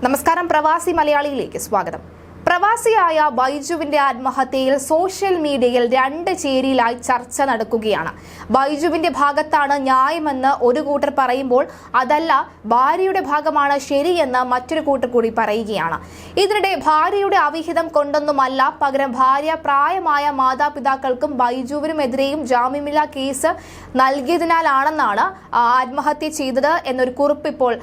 നമസ്കാരം, പ്രവാസി മലയാളിയിലേക്ക് സ്വാഗതം. പ്രവാസിയായ ബൈജുവിന്റെ ആത്മഹത്യയിൽ സോഷ്യൽ മീഡിയയിൽ രണ്ട് ചേരിയിലായി ചർച്ച നടക്കുകയാണ്. ബൈജുവിന്റെ ഭാഗത്താണ് ന്യായമെന്ന് ഒരു കൂട്ടർ പറയുമ്പോൾ അതല്ല, ഭാര്യയുടെ ഭാഗമാണ് ശരിയെന്ന് മറ്റൊരു കൂട്ടർ കൂടി പറയുകയാണ്. ഇതിനിടെ ഭാര്യയുടെ അവിഹിതം കൊണ്ടൊന്നുമല്ല, പകരം ഭാര്യ പ്രായമായ മാതാപിതാക്കൾക്കും ബൈജുവിനുമെതിരെയും ജാമ്യമില്ലാ കേസ് നൽകിയതിനാലാണെന്നാണ് ആത്മഹത്യ ചെയ്തത് എന്നൊരു കുറിപ്പ് ഇപ്പോൾ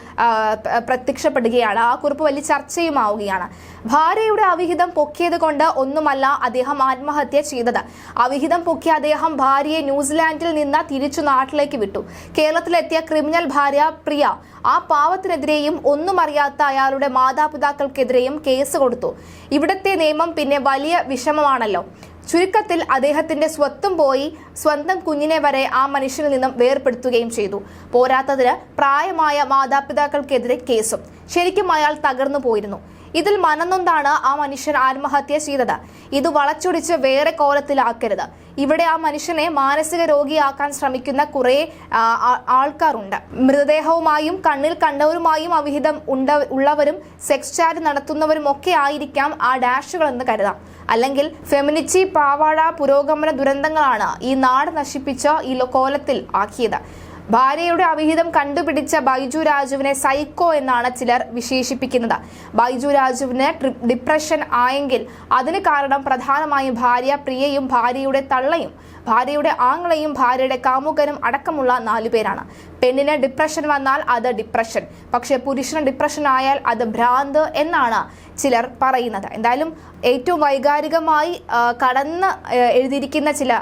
പ്രത്യക്ഷപ്പെടുകയാണ്. ആ കുറിപ്പ് വലിയ ചർച്ചയുമാവുകയാണ്. ഭാര്യയുടെ അവിഹിതം പൊക്കിയത് കൊണ്ട് ഒന്നുമല്ല അദ്ദേഹം ആത്മഹത്യ ചെയ്തത്. അവിഹിതം പൊക്കിയ അദ്ദേഹം ഭാര്യയെ ന്യൂസിലാൻഡിൽ നിന്ന് തിരിച്ചു നാട്ടിലേക്ക് വിട്ടു. കേരളത്തിലെത്തിയ ക്രിമിനൽ ഭാര്യ പ്രിയ ആ പാവത്തിനെതിരെയും ഒന്നും അറിയാത്ത അയാളുടെ മാതാപിതാക്കൾക്കെതിരെയും കേസ് കൊടുത്തു. ഇവിടുത്തെ നിയമം പിന്നെ വലിയ വിഷമമാണല്ലോ. ചുരുക്കത്തിൽ അദ്ദേഹത്തിന്റെ സ്വത്തും പോയി, സ്വന്തം കുഞ്ഞിനെ വരെ ആ മനുഷ്യനിൽ നിന്നും വേർപെടുത്തുകയും ചെയ്തു. പോരാത്തതിന് പ്രായമായ മാതാപിതാക്കൾക്കെതിരെ കേസും. ശരിക്കും അയാൾ തകർന്നു പോയിരുന്നു. ഇതിൽ മനംനൊന്താണ് ആ മനുഷ്യൻ ആത്മഹത്യ ചെയ്തത്. ഇത് വളച്ചൊടിച്ച് വേറെ കോലത്തിലാക്കരുത്. ഇവിടെ ആ മനുഷ്യനെ മാനസിക രോഗിയാക്കാൻ ശ്രമിക്കുന്ന കുറെ ആൾക്കാരുണ്ട്. മൃതദേഹവുമായും കണ്ണിൽ കണ്ടവരുമായും അവിഹിതം ഉള്ളവരും സെക്സ് ചാറ്റ് നടത്തുന്നവരും ഒക്കെ ആയിരിക്കാം ആ ഡാഷുകൾ എന്ന് കരുതാം. അല്ലെങ്കിൽ ഫെമിനിറ്റി, പാവാട, പുരോഗമന ദുരന്തങ്ങളാണ് ഈ നാട് നശിപ്പിച്ച ഈ കോലത്തിൽ ആക്കിയത്. ഭാര്യയുടെ അവിഹിതം കണ്ടുപിടിച്ച ബൈജു രാജുവിനെ സൈക്കോ എന്നാണ് ചിലർ വിശേഷിപ്പിക്കുന്നത്. ബൈജു രാജുവിന് ഡിപ്രഷൻ ആയെങ്കിൽ അതിന് കാരണം പ്രധാനമായും ഭാര്യ പ്രിയയും ഭാര്യയുടെ തള്ളയും ഭാര്യയുടെ ആങ്ങളെയും ഭാര്യയുടെ കാമുകനും അടക്കമുള്ള 4 പേരാണ്. പെണ്ണിന് ഡിപ്രഷൻ വന്നാൽ അത് ഡിപ്രഷൻ, പക്ഷെ പുരുഷന് ഡിപ്രഷൻ ആയാൽ അത് ഭ്രാന്ത് എന്നാണ് ചിലർ പറയുന്നത്. എന്തായാലും ഏറ്റവും വൈകാരികമായി കടന്ന് എഴുതിയിരിക്കുന്ന ചില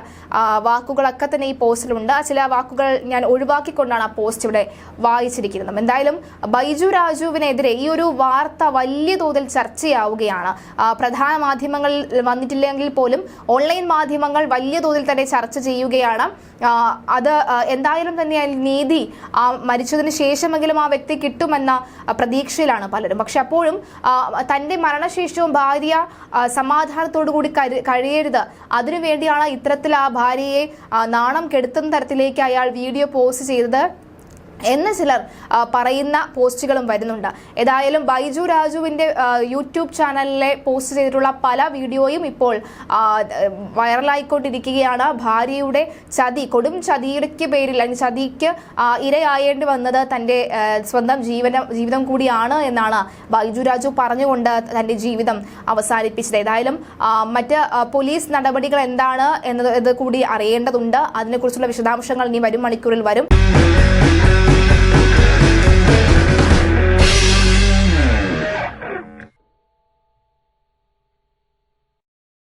വാക്കുകളൊക്കെ തന്നെ ഈ പോസ്റ്റിലുണ്ട്. ചില വാക്കുകൾ ഞാൻ ഒഴിവാക്കിക്കൊണ്ടാണ് ആ പോസ്റ്റ് ഇവിടെ വായിച്ചിരിക്കുന്നത്. എന്തായാലും ബൈജു രാജുവിനെതിരെ ഈ ഒരു വാർത്ത വലിയ തോതിൽ ചർച്ചയാവുകയാണ്. പ്രധാന മാധ്യമങ്ങളിൽ വന്നിട്ടില്ലെങ്കിൽ പോലും ഓൺലൈൻ മാധ്യമങ്ങൾ വലിയ തോതിൽ തന്നെ ചർച്ച ചെയ്യുകയാണ്. അത് എന്തായാലും തന്നെ നീതി മരിച്ചതിന് ശേഷമെങ്കിലും ആ വ്യക്തി കിട്ടുമെന്ന പ്രതീക്ഷയിലാണ് പലരും. പക്ഷെ അപ്പോഴും തന്റെ മരണശേഷവും ഭാര്യ സമാധാനത്തോടു കൂടി കഴിയരുത്, അതിനുവേണ്ടിയാണ് ഇത്തരത്തിൽ ആ ഭാര്യയെ നാണം കെടുത്തുന്ന തരത്തിലേക്ക് അയാൾ വീഡിയോ പോസ്റ്റ് ചെയ്തത് എന്ന് ചിലർ പറയുന്ന പോസ്റ്റുകളും വരുന്നുണ്ട്. ഏതായാലും ബൈജു രാജുവിന്റെ യൂട്യൂബ് ചാനലിലെ പോസ്റ്റ് ചെയ്തിട്ടുള്ള പല വീഡിയോയും ഇപ്പോൾ വൈറലായിക്കൊണ്ടിരിക്കുകയാണ്. ഭാര്യയുടെ കൊടും ചതിയുടെ പേരിൽ അല്ലെങ്കിൽ ചതിക്ക് ഇരയായേണ്ടി വന്നത് തന്റെ സ്വന്തം ജീവിതം കൂടിയാണ് എന്നാണ് ബൈജു രാജു പറഞ്ഞുകൊണ്ട് തന്റെ ജീവിതം അവസാനിപ്പിച്ചത്. ഏതായാലും മറ്റ് പോലീസ് നടപടികൾ എന്താണ് എന്നത് കൂടി അറിയേണ്ടതുണ്ട്. അതിനെക്കുറിച്ചുള്ള വിശദാംശങ്ങൾ ഇനി വരും മണിക്കൂറിൽ വരും.